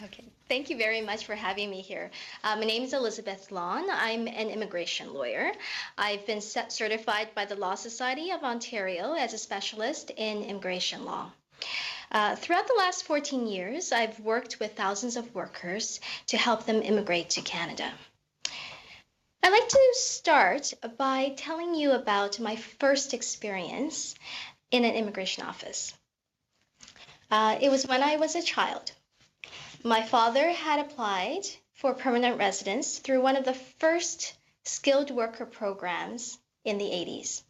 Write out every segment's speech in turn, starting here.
Okay, thank you very much for having me here. My name is Elizabeth Lawn. I'm an immigration lawyer. I've been certified by the Law Society of Ontario as a specialist in immigration law. Throughout the last 14 years, I've worked with thousands of workers to help them immigrate to Canada. I'd like to start by telling you about my first experience in an immigration office. It was when I was a child. My father had applied for permanent residence through one of the first skilled worker programs in the 80s.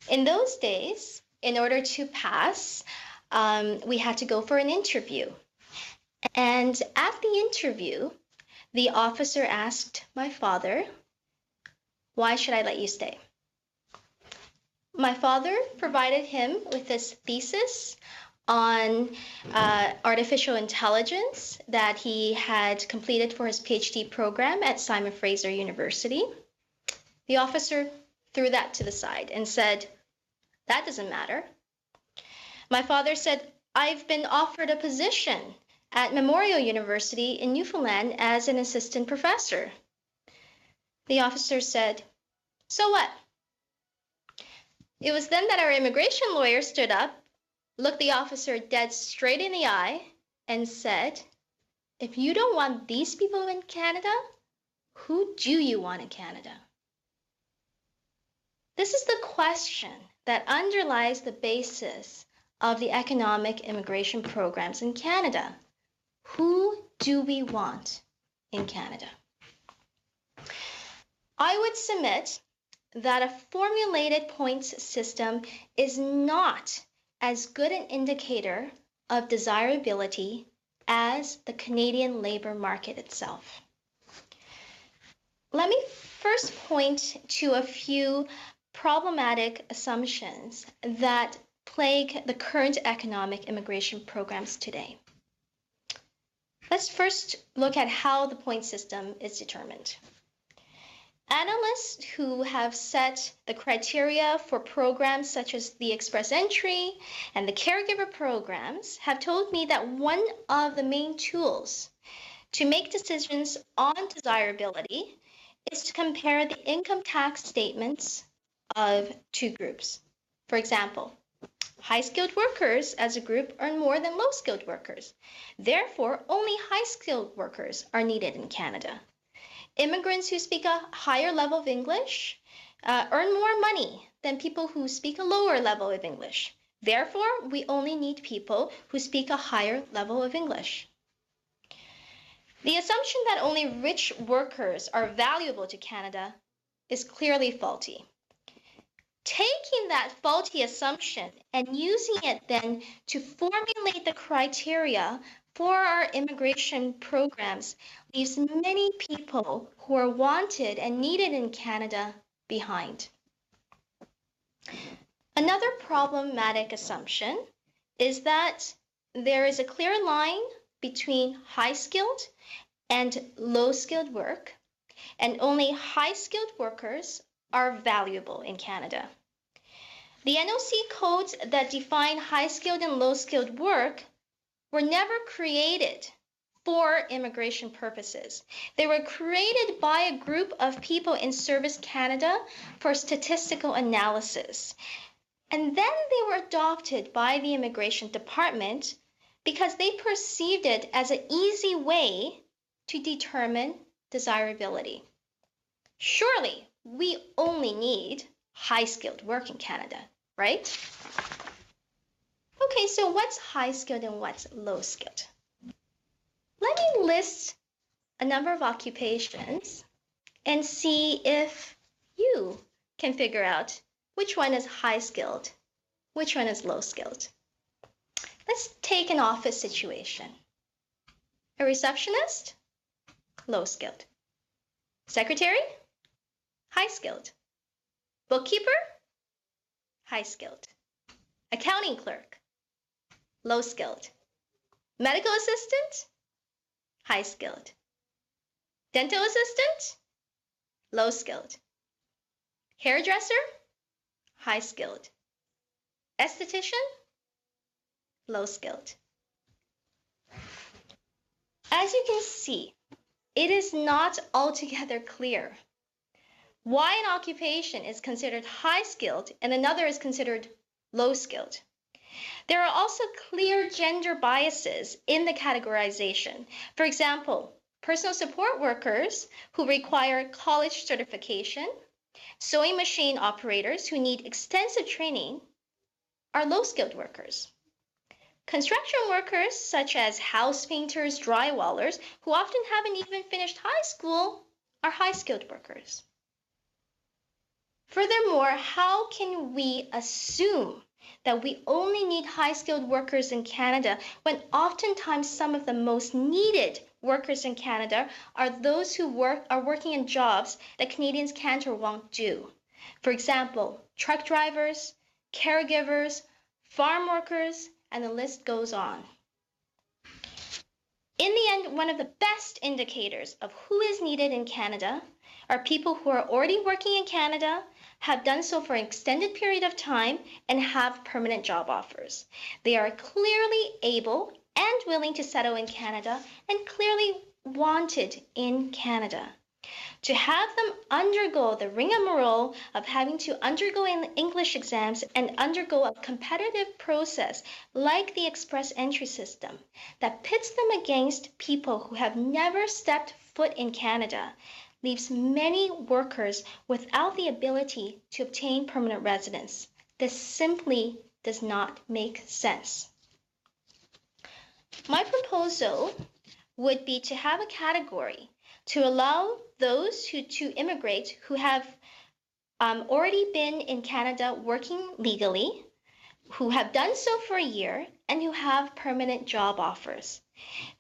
In those days, in order to pass, we had to go for an interview. And at the interview, the officer asked my father, "Why should I let you stay?" My father provided him with this thesis on artificial intelligence that he had completed for his PhD program at Simon Fraser University. The officer threw that to the side and said, "That doesn't matter." My father said, "I've been offered a position at Memorial University in Newfoundland as an assistant professor." The officer said, "So what?" It was then that our immigration lawyer stood up, looked the officer dead straight in the eye, and said, "If you don't want these people in Canada, who do you want in Canada?" This is the question that underlies the basis of the economic immigration programs in Canada. Who do we want in Canada? I would submit that a formulated points system is not as good an indicator of desirability as the Canadian labor market itself. Let me first point to a few problematic assumptions that plague the current economic immigration programs today. Let's first look at how the point system is determined. Analysts who have set the criteria for programs such as the Express Entry and the Caregiver programs have told me that one of the main tools to make decisions on desirability is to compare the income tax statements of two groups. For example, high-skilled workers as a group earn more than low-skilled workers. Therefore, only high-skilled workers are needed in Canada. Immigrants who speak a higher level of English earn more money than people who speak a lower level of English. Therefore, we only need people who speak a higher level of English. The assumption that only rich workers are valuable to Canada is clearly faulty. Taking that faulty assumption and using it then to formulate the criteria for our immigration programs leaves many people who are wanted and needed in Canada behind. Another problematic assumption is that there is a clear line between high-skilled and low-skilled work, and only high-skilled workers are valuable in Canada. The NOC codes that define high-skilled and low-skilled work were never created for immigration purposes. They were created by a group of people in Service Canada for statistical analysis. And then they were adopted by the Immigration Department because they perceived it as an easy way to determine desirability. Surely, we only need high-skilled work in Canada, right? Okay, so what's high-skilled and what's low-skilled? Let me list a number of occupations and see if you can figure out which one is high-skilled, which one is low-skilled. Let's take an office situation. A receptionist, low-skilled. Secretary, high-skilled. Bookkeeper, high-skilled. Accounting clerk, low-skilled. Medical assistant, high-skilled. Dental assistant, low-skilled. Hairdresser, high-skilled. Esthetician, low-skilled. As you can see, it is not altogether clear why an occupation is considered high-skilled and another is considered low-skilled. There are also clear gender biases in the categorization. For example, personal support workers who require college certification, sewing machine operators who need extensive training are low-skilled workers. Construction workers, such as house painters, drywallers, who often haven't even finished high school, are high-skilled workers. Furthermore, how can we assume that we only need high-skilled workers in Canada when oftentimes some of the most needed workers in Canada are those who are working in jobs that Canadians can't or won't do? For example, truck drivers, caregivers, farm workers, and the list goes on. In the end, one of the best indicators of who is needed in Canada are people who are already working in Canada, have done so for an extended period of time, and have permanent job offers. They are clearly able and willing to settle in Canada and clearly wanted in Canada. To have them undergo the rigmarole of having to undergo English exams and undergo a competitive process like the express entry system that pits them against people who have never stepped foot in Canada leaves many workers without the ability to obtain permanent residence. This simply does not make sense. My proposal would be to have a category to allow those to immigrate who have already been in Canada working legally, who have done so for a year, and who have permanent job offers.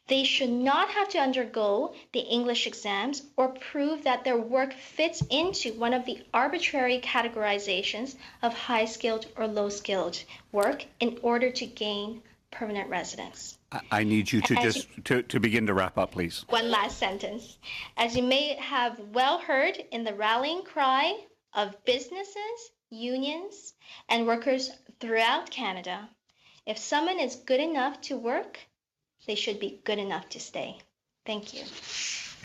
They should not have to undergo the English exams or prove that their work fits into one of the arbitrary categorizations of high-skilled or low-skilled work in order to gain permanent residence. I need you to to begin to wrap up, please. One last sentence. As you may have well heard in the rallying cry of businesses, unions, and workers throughout Canada, if someone is good enough to work, they should be good enough to stay. Thank you.